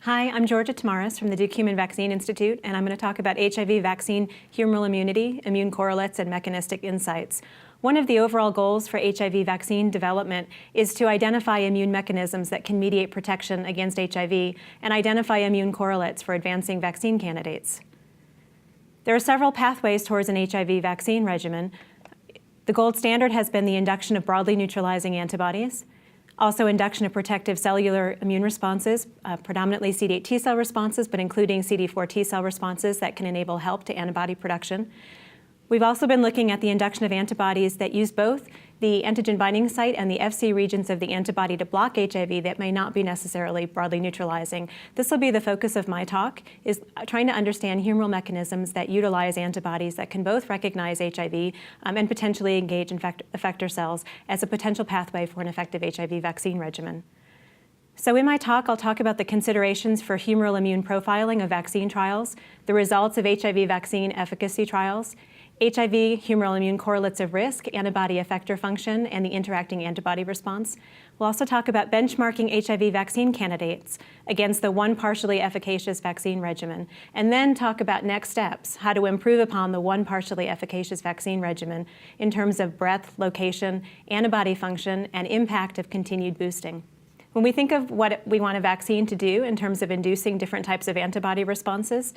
Hi, I'm Georgia Tomaras from the Duke Human Vaccine Institute, and I'm going to talk about HIV vaccine humoral immunity, immune correlates, and mechanistic insights. One of the overall goals for HIV vaccine development is to identify immune mechanisms that can mediate protection against HIV and identify immune correlates for advancing vaccine candidates. There are several pathways towards an HIV vaccine regimen. The gold standard has been the induction of broadly neutralizing antibodies, also induction of protective cellular immune responses, predominantly CD8 T cell responses, but including CD4 T cell responses that can enable help to antibody production. We've also been looking at the induction of antibodies that use both the antigen binding site and the Fc regions of the antibody to block HIV that may not be necessarily broadly neutralizing. This will be the focus of my talk, is trying to understand humoral mechanisms that utilize antibodies that can both recognize HIV and potentially engage effector cells as a potential pathway for an effective HIV vaccine regimen. So in my talk, I'll talk about the considerations for humoral immune profiling of vaccine trials, the results of HIV vaccine efficacy trials, HIV humoral immune correlates of risk, antibody effector function, and the interacting antibody response. We'll also talk about benchmarking HIV vaccine candidates against the one partially efficacious vaccine regimen, and then talk about next steps, how to improve upon the one partially efficacious vaccine regimen in terms of breadth, location, antibody function, and impact of continued boosting. When we think of what we want a vaccine to do in terms of inducing different types of antibody responses,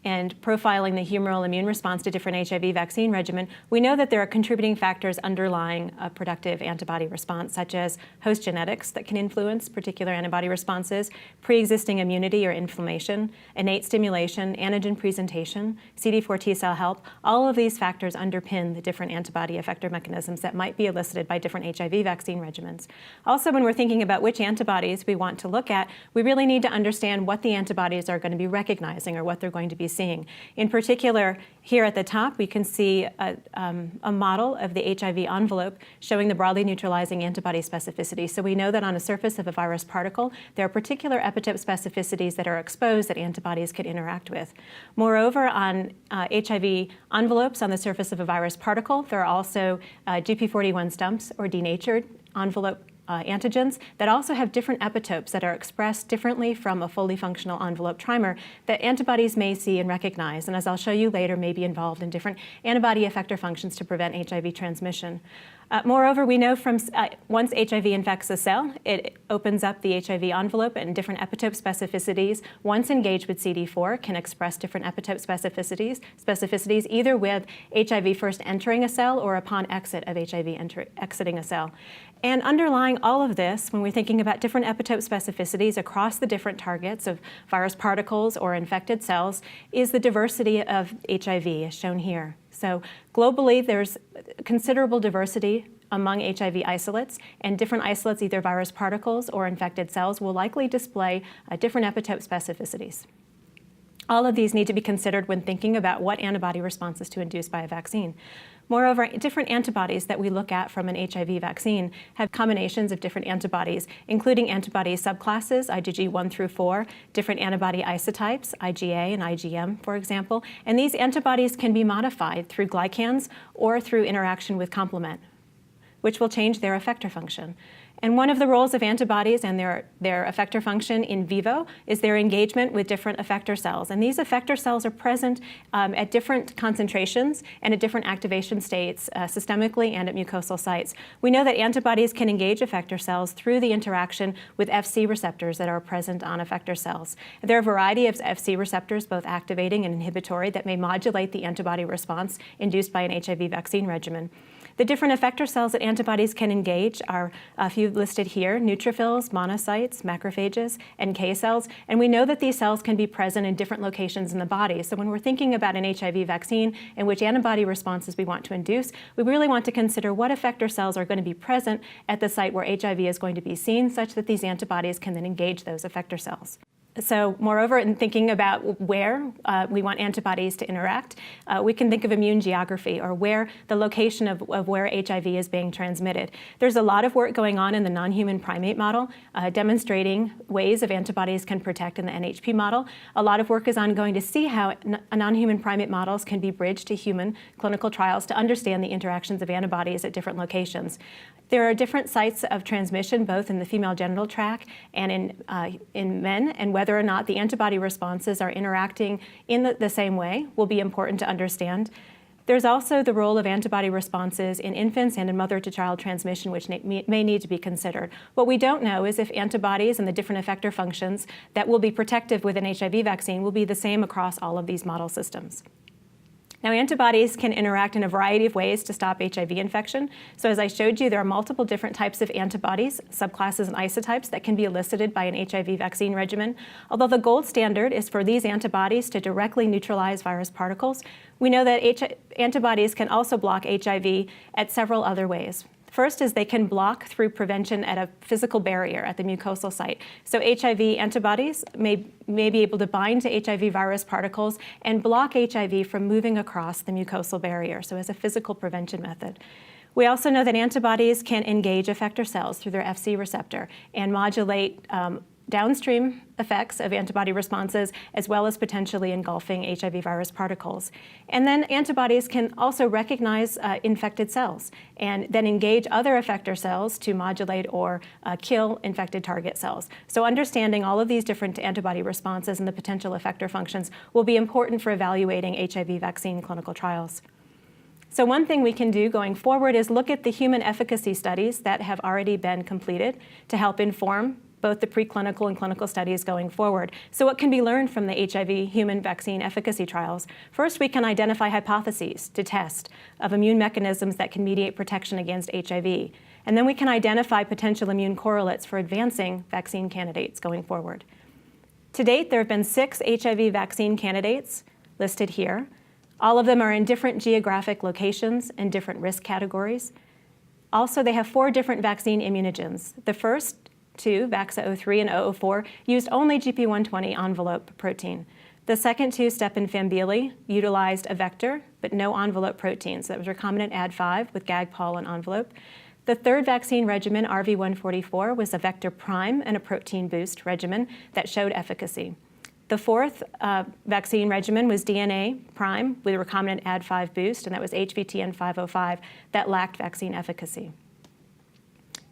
and profiling the humoral immune response to different HIV vaccine regimen, we know that there are contributing factors underlying a productive antibody response, such as host genetics that can influence particular antibody responses, pre-existing immunity or inflammation, innate stimulation, antigen presentation, CD4 T cell help. All of these factors underpin the different antibody effector mechanisms that might be elicited by different HIV vaccine regimens. Also, when we're thinking about which antibodies we want to look at, we really need to understand what the antibodies are going to be recognizing or what they're going to be seeing. In particular, here at the top, we can see a model of the HIV envelope showing the broadly neutralizing antibody specificity. So we know that on a surface of a virus particle, there are particular epitope specificities that are exposed that antibodies can interact with. Moreover, on HIV envelopes on the surface of a virus particle, there are also GP41 stumps or denatured envelope antigens that also have different epitopes that are expressed differently from a fully functional envelope trimer that antibodies may see and recognize, and as I'll show you later, may be involved in different antibody effector functions to prevent HIV transmission. Moreover, we know from once HIV infects a cell, it opens up the HIV envelope, and different epitope specificities, once engaged with CD4, can express different epitope specificities either with HIV first entering a cell or upon exit of HIV exiting a cell. And underlying all of this, when we're thinking about different epitope specificities across the different targets of virus particles or infected cells, is the diversity of HIV, as shown here. So globally, there's considerable diversity among HIV isolates, and different isolates, either virus particles or infected cells, will likely display different epitope specificities. All of these need to be considered when thinking about what antibody responses to induce by a vaccine. Moreover, different antibodies that we look at from an HIV vaccine have combinations of different antibodies, including antibody subclasses, IgG1 through 4, different antibody isotypes, IgA and IgM, for example, and these antibodies can be modified through glycans or through interaction with complement, which will change their effector function. And one of the roles of antibodies and their effector function in vivo is their engagement with different effector cells. And these effector cells are present at different concentrations and at different activation states, systemically and at mucosal sites. We know that antibodies can engage effector cells through the interaction with Fc receptors that are present on effector cells. There are a variety of Fc receptors, both activating and inhibitory, that may modulate the antibody response induced by an HIV vaccine regimen. The different effector cells that antibodies can engage are a few listed here: neutrophils, monocytes, macrophages, NK cells, and we know that these cells can be present in different locations in the body. So when we're thinking about an HIV vaccine and which antibody responses we want to induce, we really want to consider what effector cells are going to be present at the site where HIV is going to be seen, such that these antibodies can then engage those effector cells. So moreover, in thinking about where we want antibodies to interact, we can think of immune geography, or where the location of where HIV is being transmitted. There's a lot of work going on in the non-human primate model, demonstrating ways of antibodies can protect in the NHP model. A lot of work is ongoing to see how non-human primate models can be bridged to human clinical trials to understand the interactions of antibodies at different locations. There are different sites of transmission, both in the female genital tract and in men, and whether or not the antibody responses are interacting in the same way will be important to understand. There's also the role of antibody responses in infants and in mother-to-child transmission, which may need to be considered. What we don't know is if antibodies and the different effector functions that will be protective with an HIV vaccine will be the same across all of these model systems. Now, antibodies can interact in a variety of ways to stop HIV infection. So as I showed you, there are multiple different types of antibodies, subclasses and isotypes that can be elicited by an HIV vaccine regimen. Although the gold standard is for these antibodies to directly neutralize virus particles, we know that antibodies can also block HIV at several other ways. First is they can block through prevention at a physical barrier at the mucosal site. So HIV antibodies may be able to bind to HIV virus particles and block HIV from moving across the mucosal barrier, so as a physical prevention method. We also know that antibodies can engage effector cells through their Fc receptor and modulate downstream effects of antibody responses, as well as potentially engulfing HIV virus particles. And then antibodies can also recognize infected cells and then engage other effector cells to modulate or kill infected target cells. So understanding all of these different antibody responses and the potential effector functions will be important for evaluating HIV vaccine clinical trials. So one thing we can do going forward is look at the human efficacy studies that have already been completed to help inform both the preclinical and clinical studies going forward. So what can be learned from the HIV human vaccine efficacy trials? First, we can identify hypotheses to test of immune mechanisms that can mediate protection against HIV. And then we can identify potential immune correlates for advancing vaccine candidates going forward. To date, there have been 6 HIV vaccine candidates listed here. All of them are in different geographic locations and different risk categories. Also, they have 4 different vaccine immunogens. The first 2, VAXA03 and 004, used only GP120 envelope protein. The second 2, Step and Fambili, utilized a vector, but no envelope protein. So that was recombinant Ad5 with GAG, POL, and envelope. The third vaccine regimen, RV144, was a vector prime and a protein boost regimen that showed efficacy. The fourth vaccine regimen was DNA prime with a recombinant Ad5 boost, and that was HVTN505 that lacked vaccine efficacy.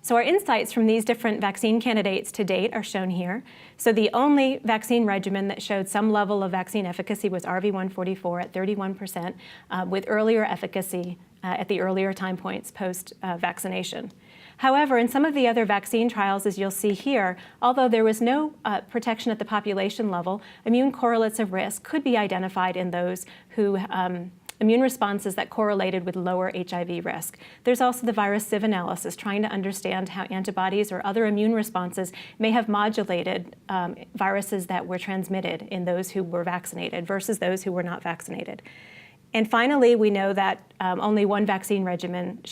So our insights from these different vaccine candidates to date are shown here. So the only vaccine regimen that showed some level of vaccine efficacy was RV144 at 31% with earlier efficacy at the earlier time points post-vaccination. However, in some of the other vaccine trials, as you'll see here, although there was no protection at the population level, immune correlates of risk could be identified in those who immune responses that correlated with lower HIV risk. There's also the virus sieve analysis, trying to understand how antibodies or other immune responses may have modulated viruses that were transmitted in those who were vaccinated versus those who were not vaccinated. And finally, we know that only one vaccine regimen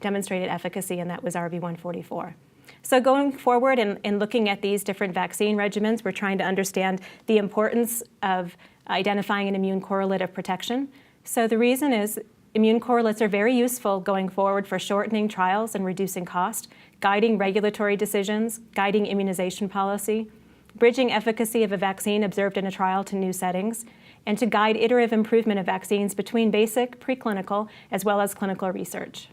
demonstrated efficacy, and that was RV144. So going forward and looking at these different vaccine regimens, we're trying to understand the importance of identifying an immune correlate of protection. So the reason is immune correlates are very useful going forward for shortening trials and reducing cost, guiding regulatory decisions, guiding immunization policy, bridging efficacy of a vaccine observed in a trial to new settings, and to guide iterative improvement of vaccines between basic, preclinical, as well as clinical research.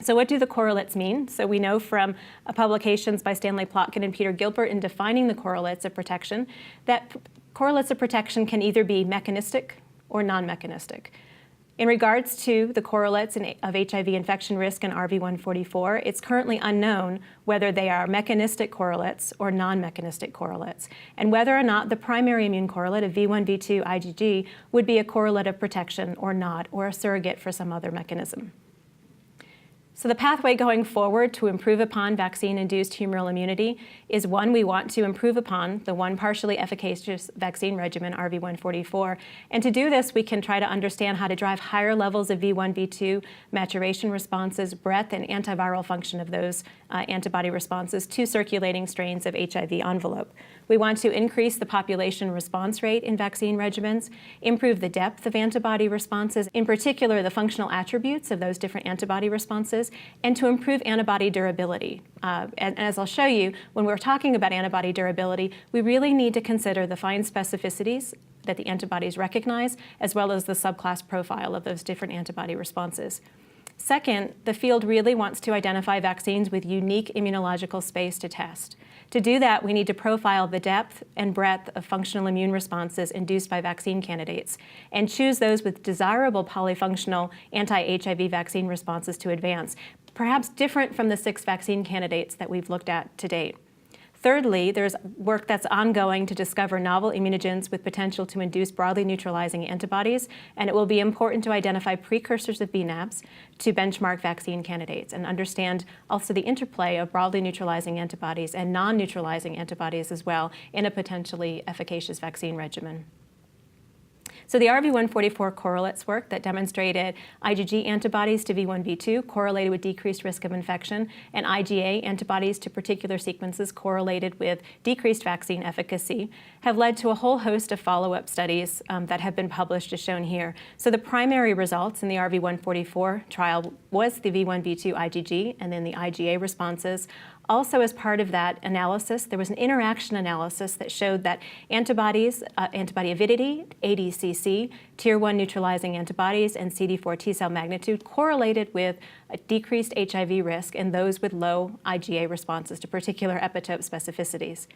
So what do the correlates mean? So we know from publications by Stanley Plotkin and Peter Gilbert in defining the correlates of protection that correlates of protection can either be mechanistic or non-mechanistic. In regards to the correlates of HIV infection risk in RV144, it's currently unknown whether they are mechanistic correlates or non-mechanistic correlates, and whether or not the primary immune correlate of V1, V2, IgG would be a correlate of protection or not, or a surrogate for some other mechanism. So the pathway going forward to improve upon vaccine-induced humoral immunity is one, we want to improve upon the one partially efficacious vaccine regimen, RV144. And to do this, we can try to understand how to drive higher levels of V1, V2 maturation responses, breadth, and antiviral function of those antibody responses to circulating strains of HIV envelope. We want to increase the population response rate in vaccine regimens, improve the depth of antibody responses, in particular the functional attributes of those different antibody responses, and to improve antibody durability. And as I'll show you, when we're talking about antibody durability, we really need to consider the fine specificities that the antibodies recognize, as well as the subclass profile of those different antibody responses. Second, the field really wants to identify vaccines with unique immunological space to test. To do that, we need to profile the depth and breadth of functional immune responses induced by vaccine candidates and choose those with desirable polyfunctional anti-HIV vaccine responses to advance, perhaps different from the 6 vaccine candidates that we've looked at to date. Thirdly, there's work that's ongoing to discover novel immunogens with potential to induce broadly neutralizing antibodies, and it will be important to identify precursors of bNAbs to benchmark vaccine candidates and understand also the interplay of broadly neutralizing antibodies and non-neutralizing antibodies as well in a potentially efficacious vaccine regimen. So the RV144 correlates work that demonstrated IgG antibodies to V1v2 correlated with decreased risk of infection, and IgA antibodies to particular sequences correlated with decreased vaccine efficacy have led to a whole host of follow-up studies that have been published as shown here. So the primary results in the RV144 trial was the V1v2 IgG and then the IgA responses. Also, as part of that analysis, there was an interaction analysis that showed that antibodies, antibody avidity, ADCC, tier 1 neutralizing antibodies, and CD4 T-cell magnitude correlated with a decreased HIV risk in those with low IgA responses to particular epitope specificities.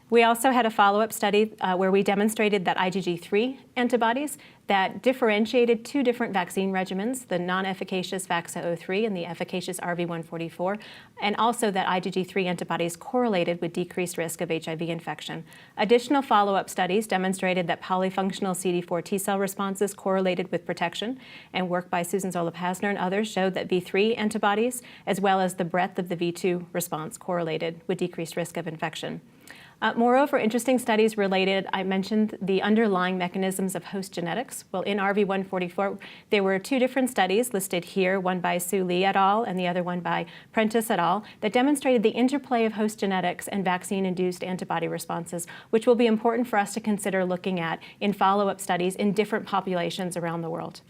We also had a follow-up study where we demonstrated that IgG3 antibodies that differentiated 2 different vaccine regimens, the non-efficacious VAXA03 and the efficacious RV144, and also that IgG3 antibodies correlated with decreased risk of HIV infection. Additional follow-up studies demonstrated that polyfunctional CD4 T-cell responses correlated with protection, and work by Susan Zola-Pasner and others showed that V3 antibodies, as well as the breadth of the V2 response, correlated with decreased risk of infection. Moreover, interesting studies related, I mentioned the underlying mechanisms of host genetics. Well, in RV144, there were 2 different studies listed here, one by Sue Lee et al. And the other one by Prentice et al., that demonstrated the interplay of host genetics and vaccine-induced antibody responses, which will be important for us to consider looking at in follow-up studies in different populations around the world.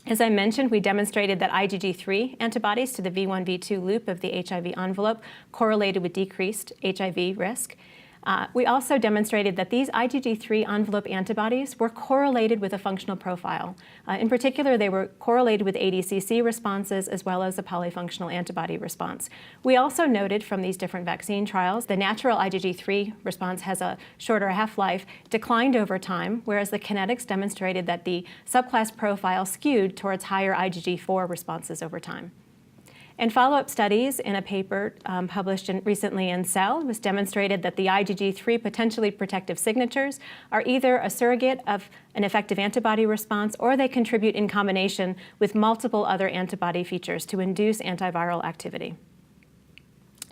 As I mentioned, we demonstrated that IgG3 antibodies to the V1v2 loop of the HIV envelope correlated with decreased HIV risk. We also demonstrated that these IgG3 envelope antibodies were correlated with a functional profile. In particular, they were correlated with ADCC responses as well as a polyfunctional antibody response. We also noted from these different vaccine trials, the natural IgG3 response has a shorter half-life, declined over time, whereas the kinetics demonstrated that the subclass profile skewed towards higher IgG4 responses over time. And follow-up studies in a paper published recently in Cell was demonstrated that the IgG3 potentially protective signatures are either a surrogate of an effective antibody response or they contribute in combination with multiple other antibody features to induce antiviral activity.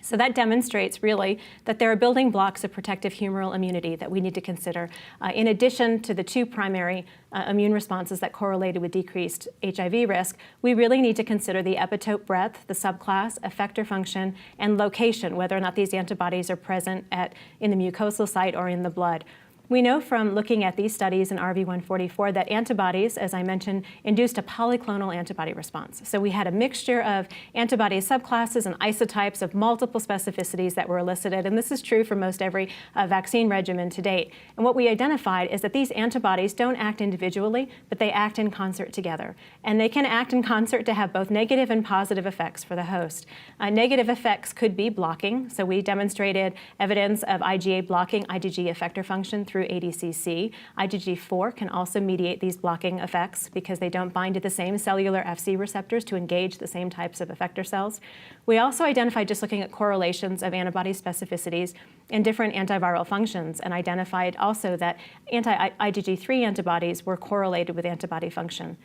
So that demonstrates really that there are building blocks of protective humoral immunity that we need to consider, in addition to the 2 primary immune responses that correlated with decreased HIV risk. We really need to consider the epitope breadth, the subclass, effector function, and location, whether or not these antibodies are present in the mucosal site or in the blood. We know from looking at these studies in RV144 that antibodies, as I mentioned, induced a polyclonal antibody response. So we had a mixture of antibody subclasses and isotypes of multiple specificities that were elicited, and this is true for most every vaccine regimen to date. And what we identified is that these antibodies don't act individually, but they act in concert together. And they can act in concert to have both negative and positive effects for the host. Negative effects could be blocking, so we demonstrated evidence of IgA blocking IgG effector function through ADCC. IgG4 can also mediate these blocking effects because they don't bind to the same cellular Fc receptors to engage the same types of effector cells. We also identified, just looking at correlations of antibody specificities in different antiviral functions, and identified also that anti-IgG3 antibodies were correlated with antibody function.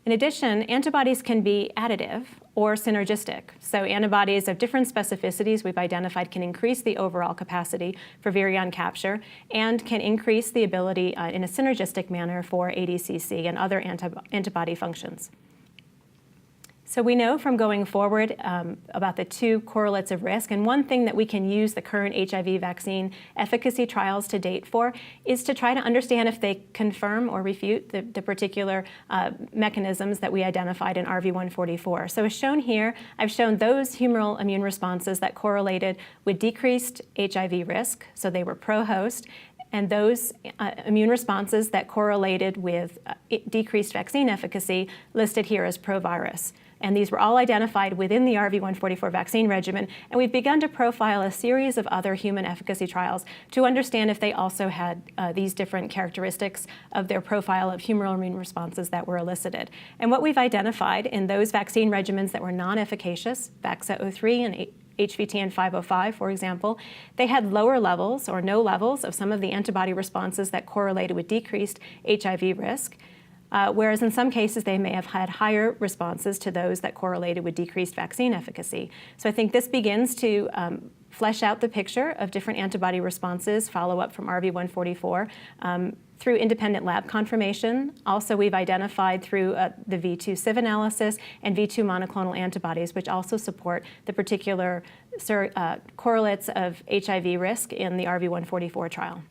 In addition, antibodies can be additive or synergistic. So antibodies of different specificities we've identified can increase the overall capacity for virion capture and can increase the ability in a synergistic manner for ADCC and other antibody functions. So we know from going forward about the 2 correlates of risk, and one thing that we can use the current HIV vaccine efficacy trials to date for is to try to understand if they confirm or refute the particular mechanisms that we identified in RV144. So as shown here, I've shown those humoral immune responses that correlated with decreased HIV risk, so they were pro-host, and those immune responses that correlated with decreased vaccine efficacy listed here as pro-virus. And these were all identified within the RV144 vaccine regimen. And we've begun to profile a series of other human efficacy trials to understand if they also had these different characteristics of their profile of humoral immune responses that were elicited. And what we've identified in those vaccine regimens that were non-efficacious, VAXA03 and HVTN 505, for example, they had lower levels or no levels of some of the antibody responses that correlated with decreased HIV risk, whereas in some cases they may have had higher responses to those that correlated with decreased vaccine efficacy. So I think this begins to flesh out the picture of different antibody responses, follow-up from RV144, through independent lab confirmation. Also, we've identified through the V2 CIV analysis and V2 monoclonal antibodies, which also support the particular correlates of HIV risk in the RV144 trial.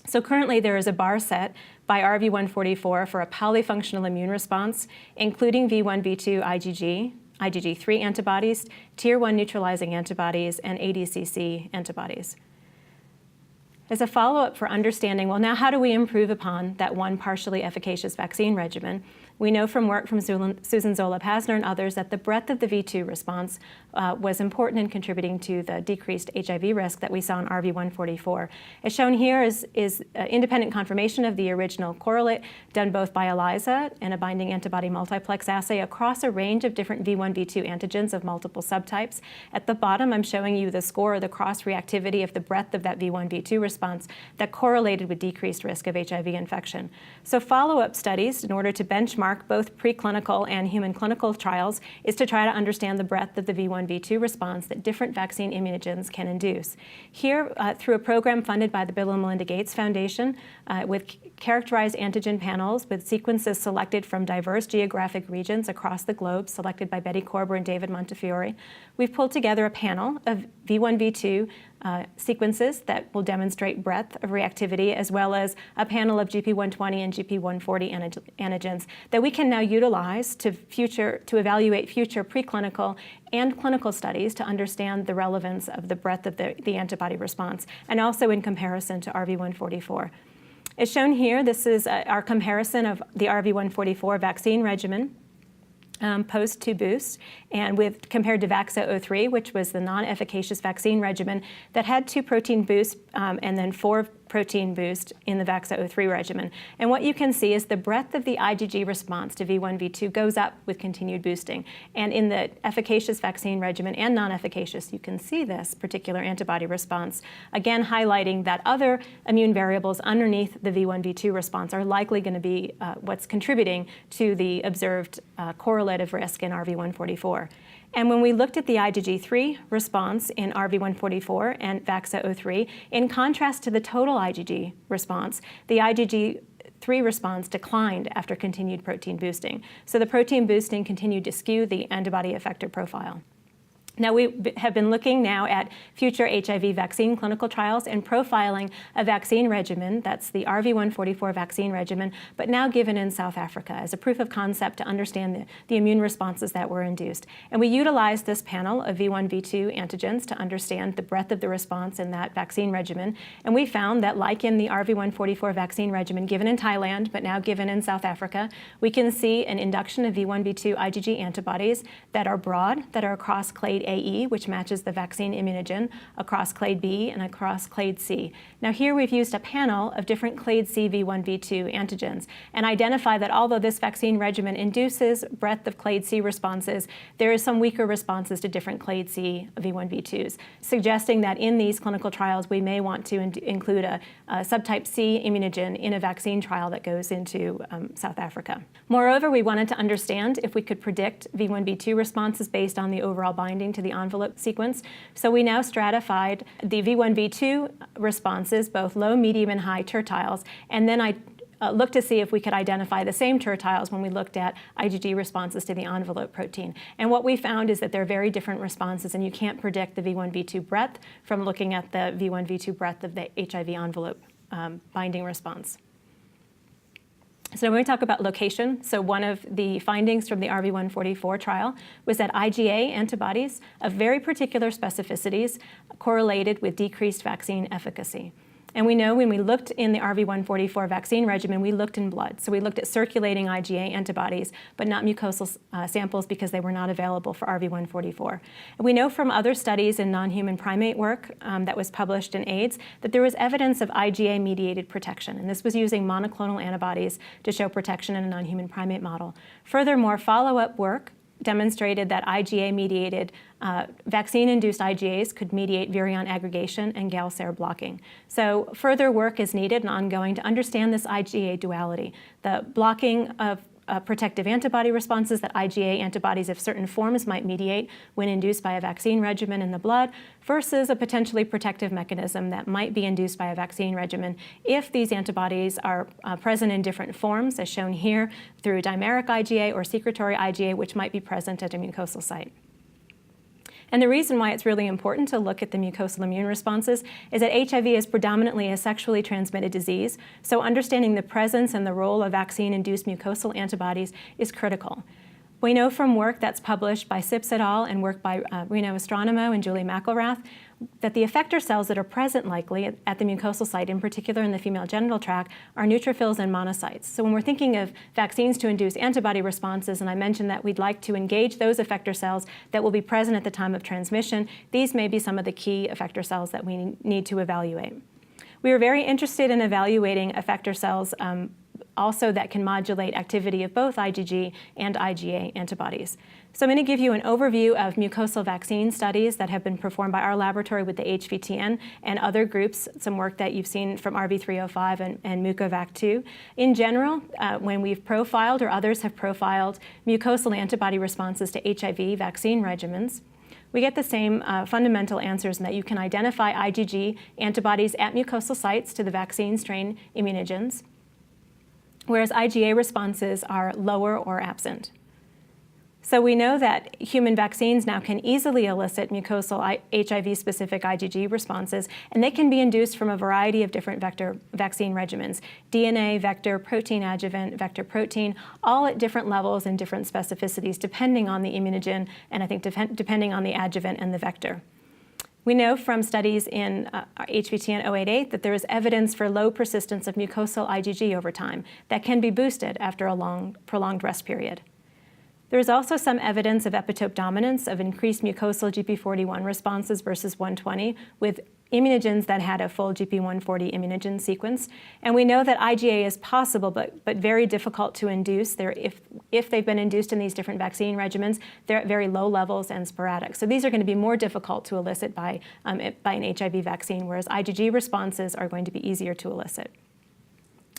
So currently there is a bar set by RV144 for a polyfunctional immune response, including V1, V2, IgG, IgG3 antibodies, Tier 1 neutralizing antibodies, and ADCC antibodies. As a follow-up for understanding, well, now how do we improve upon that one partially efficacious vaccine regimen? We know from work from Susan Zola-Pasner and others that the breadth of the V2 response was important in contributing to the decreased HIV risk that we saw in RV144. As shown here is independent confirmation of the original correlate done both by ELISA and a binding antibody multiplex assay across a range of different V1, V2 antigens of multiple subtypes. At the bottom, I'm showing you the score or the cross-reactivity of the breadth of that V1, V2 response that correlated with decreased risk of HIV infection. So follow-up studies, in order to benchmark both preclinical and human clinical trials, is to try to understand the breadth of the V1, V2 response that different vaccine immunogens can induce. Here, through a program funded by the Bill and Melinda Gates Foundation, with characterized antigen panels with sequences selected from diverse geographic regions across the globe, selected by Betty Korber and David Montefiore, we've pulled together a panel of V1, V2 sequences that will demonstrate breadth of reactivity, as well as a panel of GP120 and GP140 antigens that we can now utilize to evaluate future preclinical and clinical studies to understand the relevance of the breadth of the antibody response, and also in comparison to RV144. As shown here, this is our comparison of the RV144 vaccine regimen post to boost, and compared to VAXA03, which was the non-efficacious vaccine regimen that had 2 protein boosts and then 4 protein boost in the VAXA03 regimen. And what you can see is the breadth of the IgG response to V1, V2 goes up with continued boosting. And in the efficacious vaccine regimen and non-efficacious, you can see this particular antibody response, again highlighting that other immune variables underneath the V1, V2 response are likely going to be what's contributing to the observed correlative risk in RV144. And when we looked at the IgG3 response in RV144 and VAXA03, in contrast to the total IgG response, the IgG3 response declined after continued protein boosting. So the protein boosting continued to skew the antibody effector profile. Now, we have been looking now at future HIV vaccine clinical trials and profiling a vaccine regimen, that's the RV144 vaccine regimen, but now given in South Africa as a proof of concept to understand the immune responses that were induced. And we utilized this panel of V1, V2 antigens to understand the breadth of the response in that vaccine regimen. And we found that, like in the RV144 vaccine regimen given in Thailand, but now given in South Africa, we can see an induction of V1, V2 IgG antibodies that are broad, that are across clade AE, which matches the vaccine immunogen, across clade B and across clade C. Now here we've used a panel of different clade C V1, V2 antigens and identify that although this vaccine regimen induces breadth of clade C responses, there is some weaker responses to different clade C V1, V2s, suggesting that in these clinical trials we may want to include a subtype C immunogen in a vaccine trial that goes into South Africa. Moreover, we wanted to understand if we could predict V1, V2 responses based on the overall binding to the envelope sequence. So we now stratified the V1, V2 responses, both low, medium, and high tertiles, and then I looked to see if we could identify the same tertiles when we looked at IgG responses to the envelope protein. And what we found is that they're very different responses, and you can't predict the V1, V2 breadth from looking at the V1, V2 breadth of the HIV envelope binding response. So when we talk about location, so one of the findings from the RV144 trial was that IgA antibodies of very particular specificities correlated with decreased vaccine efficacy. And we know when we looked in the RV144 vaccine regimen, we looked in blood. So we looked at circulating IgA antibodies, but not mucosal samples because they were not available for RV144. And we know from other studies in non-human primate work that was published in AIDS that there was evidence of IgA-mediated protection. And this was using monoclonal antibodies to show protection in a non-human primate model. Furthermore, follow-up work demonstrated that IgA-mediated vaccine-induced IgAs could mediate virion aggregation and Gale-Sayre blocking. So further work is needed and ongoing to understand this IgA duality, the blocking of protective antibody responses that IgA antibodies of certain forms might mediate when induced by a vaccine regimen in the blood versus a potentially protective mechanism that might be induced by a vaccine regimen if these antibodies are present in different forms, as shown here through dimeric IgA or secretory IgA, which might be present at a mucosal site. And the reason why it's really important to look at the mucosal immune responses is that HIV is predominantly a sexually transmitted disease, so understanding the presence and the role of vaccine-induced mucosal antibodies is critical. We know from work that's published by Sips et al. And work by Reno Astronomo and Julie McElrath that the effector cells that are present likely at the mucosal site, in particular in the female genital tract, are neutrophils and monocytes. So when we're thinking of vaccines to induce antibody responses, and I mentioned that we'd like to engage those effector cells that will be present at the time of transmission, these may be some of the key effector cells that we need to evaluate. We were very interested in evaluating effector cells also that can modulate activity of both IgG and IgA antibodies. So I'm going to give you an overview of mucosal vaccine studies that have been performed by our laboratory with the HVTN and other groups, some work that you've seen from RV305 and MucoVac2. In general, when we've profiled or others have profiled mucosal antibody responses to HIV vaccine regimens, we get the same fundamental answers in that you can identify IgG antibodies at mucosal sites to the vaccine strain immunogens, whereas IgA responses are lower or absent. So we know that human vaccines now can easily elicit mucosal HIV-specific IgG responses, and they can be induced from a variety of different vector vaccine regimens: DNA, vector, protein adjuvant, vector protein, all at different levels and different specificities depending on the immunogen and I think depending on the adjuvant and the vector. We know from studies in HVTN 088 that there is evidence for low persistence of mucosal IgG over time that can be boosted after a long, prolonged rest period. There is also some evidence of epitope dominance of increased mucosal GP41 responses versus 120 with immunogens that had a full GP140 immunogen sequence. And we know that IgA is possible, but very difficult to induce. If they've been induced in these different vaccine regimens, they're at very low levels and sporadic. So these are going to be more difficult to elicit by an HIV vaccine, whereas IgG responses are going to be easier to elicit.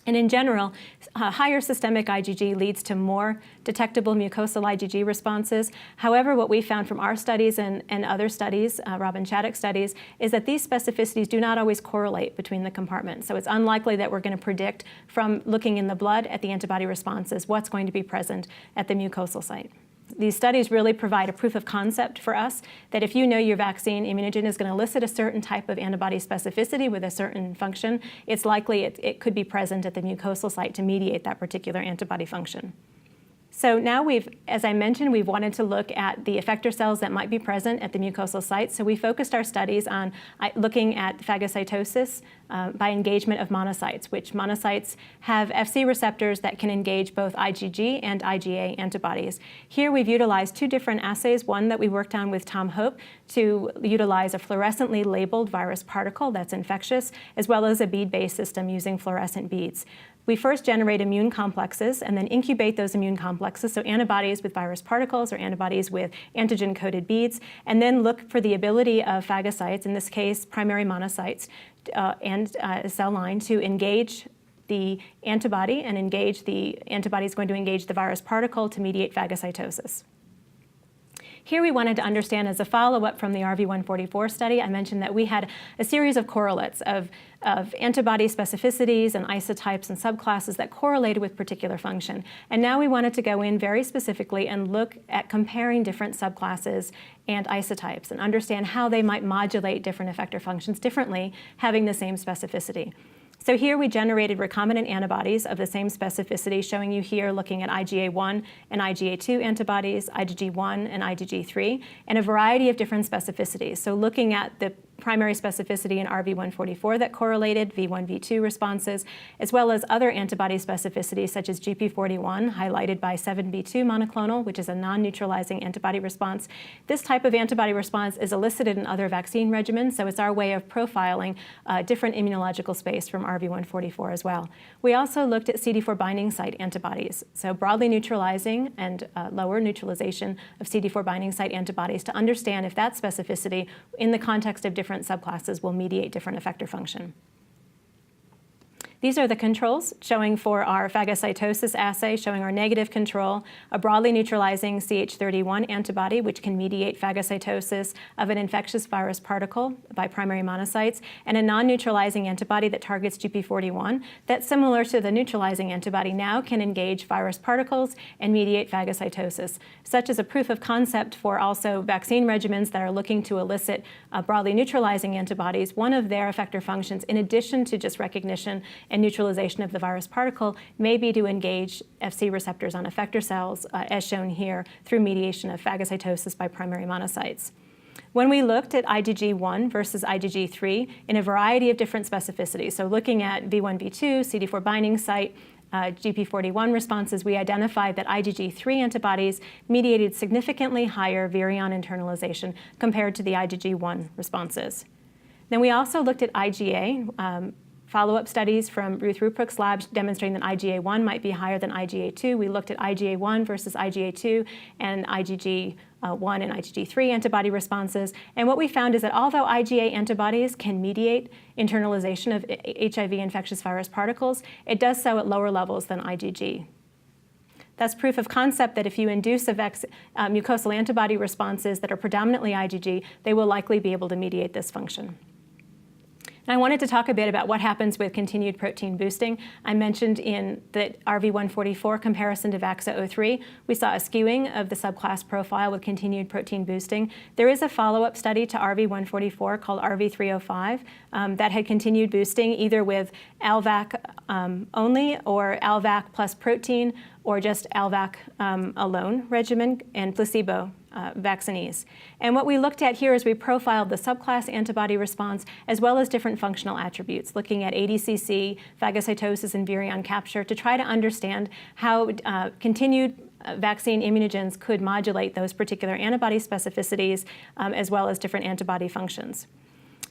And in general, higher systemic IgG leads to more detectable mucosal IgG responses. However, what we found from our studies and other studies, Robin Chaddock studies, is that these specificities do not always correlate between the compartments. So it's unlikely that we're going to predict from looking in the blood at the antibody responses what's going to be present at the mucosal site. These studies really provide a proof of concept for us that if you know your vaccine immunogen is going to elicit a certain type of antibody specificity with a certain function, it's likely it could be present at the mucosal site to mediate that particular antibody function. So now as I mentioned, we've wanted to look at the effector cells that might be present at the mucosal site. So we focused our studies on looking at phagocytosis by engagement of monocytes, which monocytes have Fc receptors that can engage both IgG and IgA antibodies. Here we've utilized two different assays, one that we worked on with Tom Hope to utilize a fluorescently labeled virus particle that's infectious, as well as a bead-based system using fluorescent beads. We first generate immune complexes and then incubate those immune complexes, so antibodies with virus particles or antibodies with antigen-coated beads, and then look for the ability of phagocytes, in this case primary monocytes, and a cell line to engage the antibody, and the antibody is going to engage the virus particle to mediate phagocytosis. Here we wanted to understand, as a follow-up from the RV144 study, I mentioned that we had a series of correlates of antibody specificities and isotypes and subclasses that correlated with particular function. And now we wanted to go in very specifically and look at comparing different subclasses and isotypes and understand how they might modulate different effector functions differently, having the same specificity. So here we generated recombinant antibodies of the same specificity, showing you here looking at IgA1 and IgA2 antibodies, IgG1 and IgG3, and a variety of different specificities. So looking at the primary specificity in RV144 that correlated V1, V2 responses, as well as other antibody specificities such as GP41, highlighted by 7b2 monoclonal, which is a non-neutralizing antibody response. This type of antibody response is elicited in other vaccine regimens, so it's our way of profiling a different immunological space from RV144 as well. We also looked at CD4 binding site antibodies, so broadly neutralizing and lower neutralization of CD4 binding site antibodies to understand if that specificity in the context of different subclasses will mediate different effector function. These are the controls showing for our phagocytosis assay, showing our negative control, a broadly neutralizing CH31 antibody, which can mediate phagocytosis of an infectious virus particle by primary monocytes, and a non-neutralizing antibody that targets GP41 that's similar to the neutralizing antibody now can engage virus particles and mediate phagocytosis. Such as a proof of concept for also vaccine regimens that are looking to elicit broadly neutralizing antibodies. One of their effector functions, in addition to just recognition and neutralization of the virus particle, may be to engage Fc receptors on effector cells, as shown here, through mediation of phagocytosis by primary monocytes. When we looked at IgG1 versus IgG3 in a variety of different specificities, so looking at V1, V2, CD4 binding site, GP41 responses, we identified that IgG3 antibodies mediated significantly higher virion internalization compared to the IgG1 responses. Then we also looked at IgA. Follow-up studies from Ruth Ruprecht's lab demonstrating that IgA1 might be higher than IgA2. We looked at IgA1 versus IgA2 and IgG1 and IgG3 antibody responses. And what we found is that although IgA antibodies can mediate internalization of HIV infectious virus particles, it does so at lower levels than IgG. That's proof of concept that if you induce mucosal antibody responses that are predominantly IgG, they will likely be able to mediate this function. And I wanted to talk a bit about what happens with continued protein boosting. I mentioned in the RV144 comparison to VAXA03, we saw a skewing of the subclass profile with continued protein boosting. There is a follow-up study to RV144 called RV305 that had continued boosting either with ALVAC only or ALVAC plus protein or just ALVAC alone regimen and placebo vaccinees. And what we looked at here is we profiled the subclass antibody response as well as different functional attributes, looking at ADCC, phagocytosis, and virion capture to try to understand how continued vaccine immunogens could modulate those particular antibody specificities as well as different antibody functions.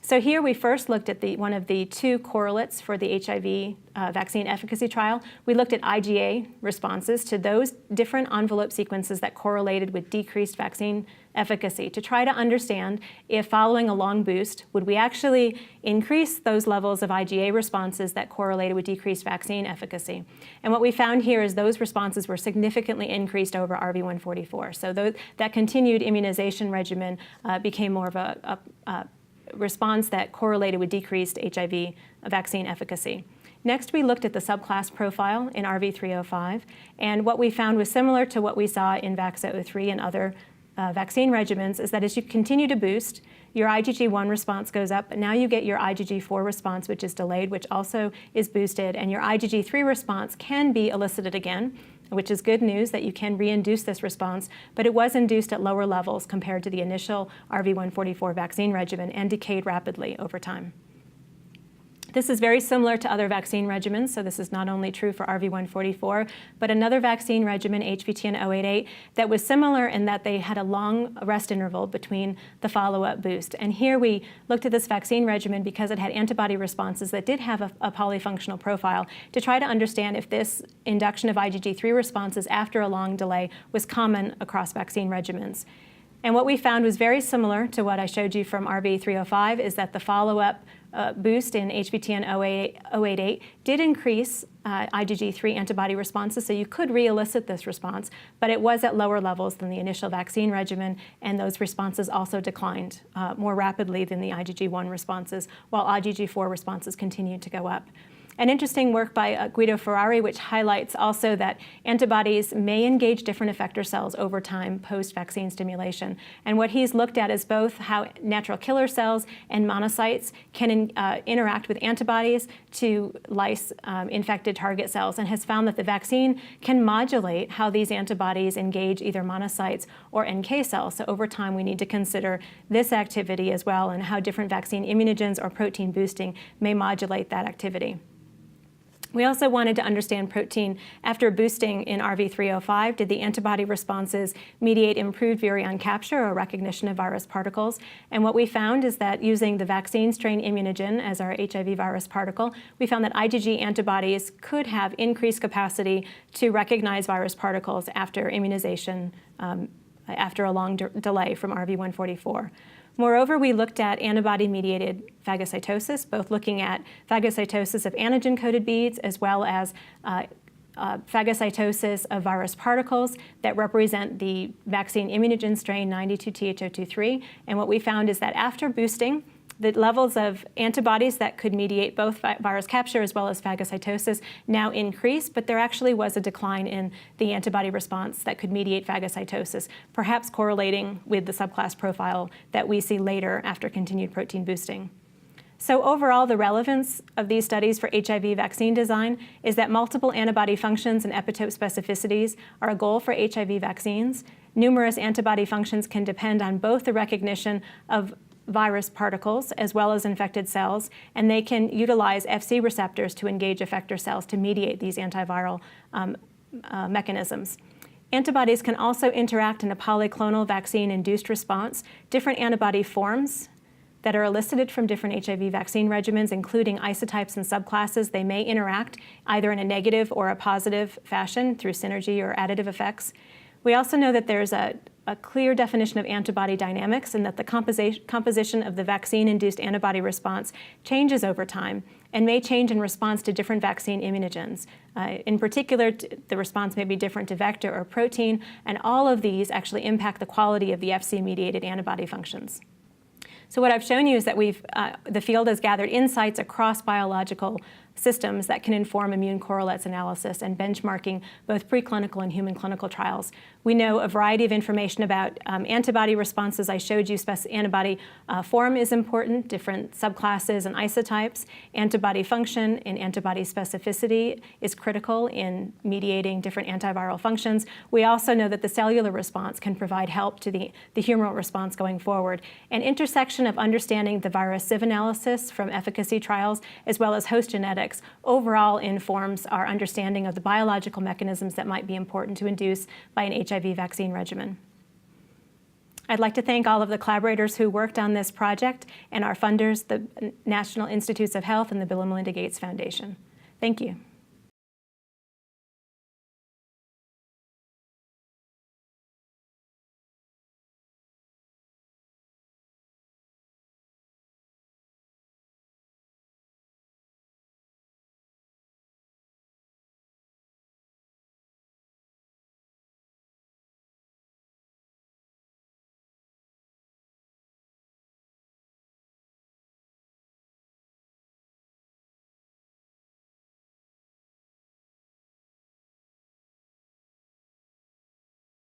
So here we first looked at one of the two correlates for the HIV vaccine efficacy trial. We looked at IgA responses to those different envelope sequences that correlated with decreased vaccine efficacy to try to understand if following a long boost, would we actually increase those levels of IgA responses that correlated with decreased vaccine efficacy. And what we found here is those responses were significantly increased over RV144. So that continued immunization regimen became more of a response that correlated with decreased HIV vaccine efficacy. Next, we looked at the subclass profile in RV305, and what we found was similar to what we saw in VAXA03 and other vaccine regimens, is that as you continue to boost, your IgG1 response goes up, but now you get your IgG4 response, which is delayed, which also is boosted, and your IgG3 response can be elicited again, which is good news that you can reinduce this response, but it was induced at lower levels compared to the initial RV144 vaccine regimen and decayed rapidly over time. This is very similar to other vaccine regimens, so this is not only true for RV144, but another vaccine regimen, HVTN-088, that was similar in that they had a long rest interval between the follow-up boost. And here we looked at this vaccine regimen because it had antibody responses that did have a polyfunctional profile to try to understand if this induction of IgG3 responses after a long delay was common across vaccine regimens. And what we found was very similar to what I showed you from RV305, is that the follow-up boost in HVTN-088 did increase IgG3 antibody responses, so you could re-elicit this response, but it was at lower levels than the initial vaccine regimen, and those responses also declined more rapidly than the IgG1 responses, while IgG4 responses continued to go up. An interesting work by Guido Ferrari, which highlights also that antibodies may engage different effector cells over time post-vaccine stimulation. And what he's looked at is both how natural killer cells and monocytes can interact with antibodies to lyse infected target cells, and has found that the vaccine can modulate how these antibodies engage either monocytes or NK cells. So over time, we need to consider this activity as well, and how different vaccine immunogens or protein boosting may modulate that activity. We also wanted to understand protein after boosting in RV305. Did the antibody responses mediate improved virion capture or recognition of virus particles? And what we found is that using the vaccine strain immunogen as our HIV virus particle, we found that IgG antibodies could have increased capacity to recognize virus particles after immunization, after a long delay from RV144. Moreover, we looked at antibody-mediated phagocytosis, both looking at phagocytosis of antigen-coated beads as well as phagocytosis of virus particles that represent the vaccine immunogen strain 92TH023. And what we found is that after boosting, the levels of antibodies that could mediate both virus capture as well as phagocytosis now increased, but there actually was a decline in the antibody response that could mediate phagocytosis, perhaps correlating with the subclass profile that we see later after continued protein boosting. So overall, the relevance of these studies for HIV vaccine design is that multiple antibody functions and epitope specificities are a goal for HIV vaccines. Numerous antibody functions can depend on both the recognition of virus particles as well as infected cells, and they can utilize Fc receptors to engage effector cells to mediate these antiviral mechanisms. Antibodies can also interact in a polyclonal vaccine-induced response. Different antibody forms that are elicited from different HIV vaccine regimens, including isotypes and subclasses, they may interact either in a negative or a positive fashion through synergy or additive effects. We also know that there's a clear definition of antibody dynamics, and that the composition of the vaccine-induced antibody response changes over time and may change in response to different vaccine immunogens. In particular, the response may be different to vector or protein, and all of these actually impact the quality of the Fc-mediated antibody functions. So what I've shown you is that the field has gathered insights across biological systems that can inform immune correlates analysis and benchmarking both preclinical and human clinical trials. We know a variety of information about antibody responses. I showed you antibody form is important, different subclasses and isotypes. Antibody function and antibody specificity is critical in mediating different antiviral functions. We also know that the cellular response can provide help to the humoral response going forward. An intersection of understanding the virus sieve analysis from efficacy trials as well as host genetics overall informs our understanding of the biological mechanisms that might be important to induce by an HIV vaccine regimen. I'd like to thank all of the collaborators who worked on this project and our funders, the National Institutes of Health and the Bill and Melinda Gates Foundation. Thank you.